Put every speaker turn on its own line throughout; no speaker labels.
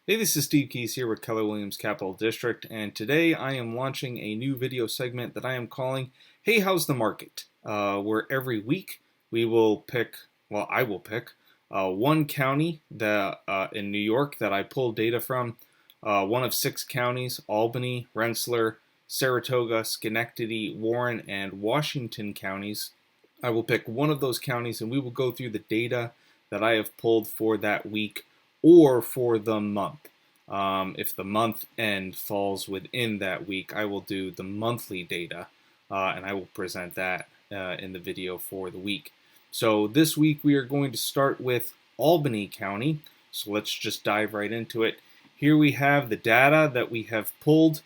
Hey, this is Steve Keys here with Keller Williams Capital District, and today I am launching a new video segment that I am calling Hey, How's the Market? Where every week we will pick, well, I will pick one county that in New York that I pull data from, one of 6 counties: Albany, Rensselaer, Saratoga, Schenectady, Warren, and Washington counties. I will pick one of those counties and we will go through the data that I have pulled for that week or for the month. If the month end falls within that week, I will do the monthly data and I will present that in the video for the week. So this week we are going to start with Albany County. So let's just dive right into it. Here we have the data that we have pulled.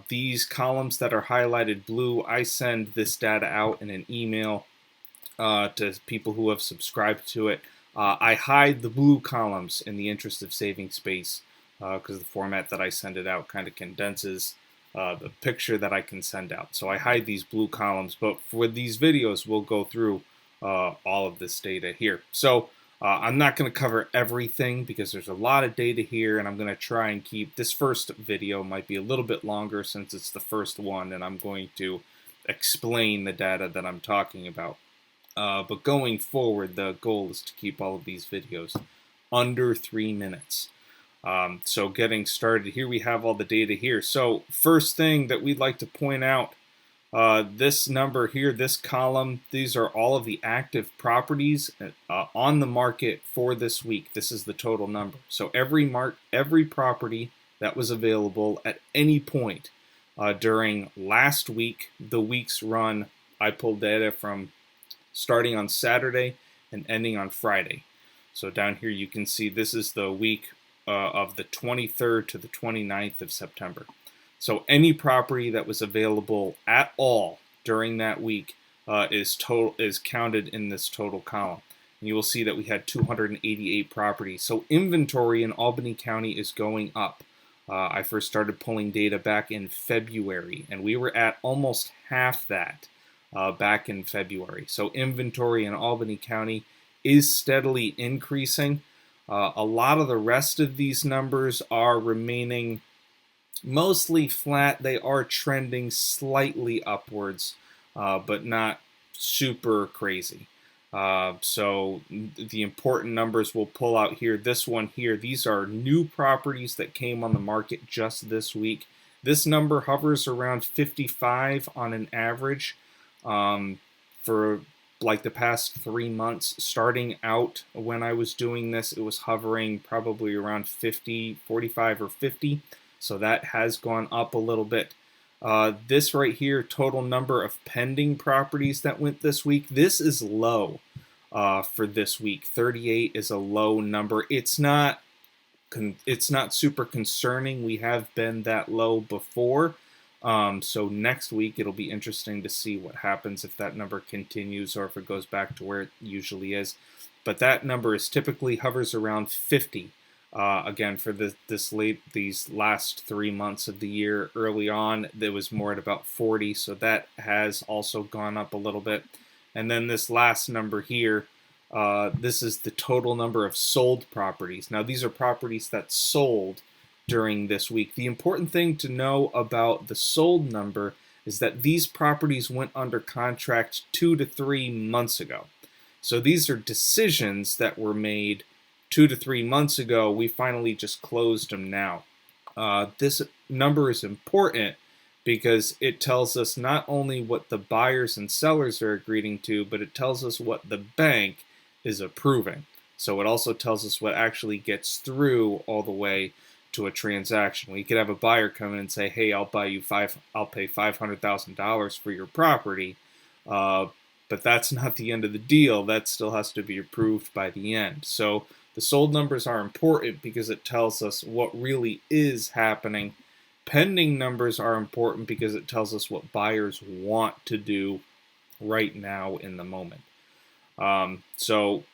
These columns that are highlighted blue, I send this data out in an email to people who have subscribed to it. I hide the blue columns in the interest of saving space because the format that I send it out kind of condenses the picture that I can send out. So I hide these blue columns, but for these videos, we'll go through all of this data here. So I'm not going to cover everything because there's a lot of data here, and I'm going to try and keep this first video might be a little bit longer since it's the first one, and I'm going to explain the data that I'm talking about. But going forward, the goal is to keep all of these videos under 3 minutes. So getting started, here we have all the data here. So first thing that we'd like to point out, this number here, this column, these are all of the active properties on the market for this week. This is the total number. So every property that was available at any point during last week, the week's run, I pulled data from starting on Saturday and ending on Friday. So down here you can see this is the week of the 23rd to the 29th of September. So any property that was available at all during that week is counted in this total column. And you will see that we had 288 properties. So inventory in Albany County is going up. I first started pulling data back in February, and we were at almost half that back in February. So inventory in Albany County is steadily increasing. A lot of the rest of these numbers are remaining mostly flat. They are trending slightly upwards, but not super crazy. So the important numbers we'll pull out here, this one here, these are new properties that came on the market just this week. This number hovers around 55 on an average. For like the past 3 months. Starting out when I was doing this, it was hovering probably around 50, 45 or 50. So that has gone up a little bit. This right here, total number of pending properties that went this week, this is low for this week. 38 is a low number. It's not super concerning. We have been that low before. So next week it'll be interesting to see what happens if that number continues or if it goes back to where it usually is. But that number is typically hovers around 50. Again, for these last 3 months of the year. Early on, there was more at about 40, so that has also gone up a little bit. And then this last number here, this is the total number of sold properties. Now, these are properties that sold during this week. The important thing to know about the sold number is that these properties went under contract 2 to 3 months ago. So these are decisions that were made 2 to 3 months ago. We finally just closed them now. This number is important because it tells us not only what the buyers and sellers are agreeing to, but it tells us what the bank is approving. So it also tells us what actually gets through all the way to a transaction. We could have a buyer come in and say, "Hey, I'll pay $500,000 for your property," but that's not the end of the deal. That still has to be approved by the end. So the sold numbers are important because it tells us what really is happening. Pending numbers are important because it tells us what buyers want to do right now in the moment. So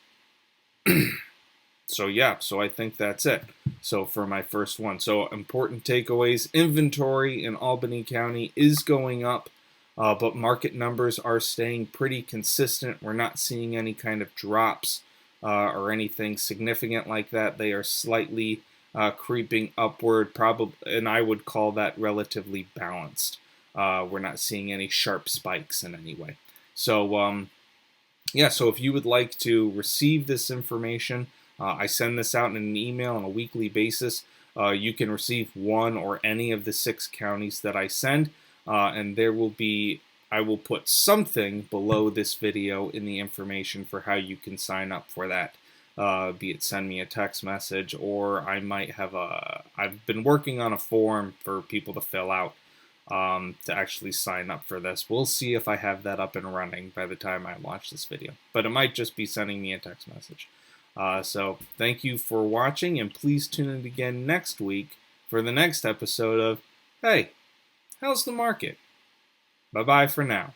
I think that's it. So for my first one, so important takeaways: inventory in Albany County is going up, but market numbers are staying pretty consistent. We're not seeing any kind of drops or anything significant like that. They are slightly creeping upward, probably, and I would call that relatively balanced. We're not seeing any sharp spikes in any way. So, yeah, so if you would like to receive this information, I send this out in an email on a weekly basis. You can receive one or any of the 6 counties that I send, and I will put something below this video in the information for how you can sign up for that. Be it send me a text message, or I might have I've been working on a form for people to fill out to actually sign up for this. We'll see if I have that up and running by the time I launch this video, but it might just be sending me a text message. So thank you for watching, and please tune in again next week for the next episode of Hey, How's the Market? Bye-bye for now.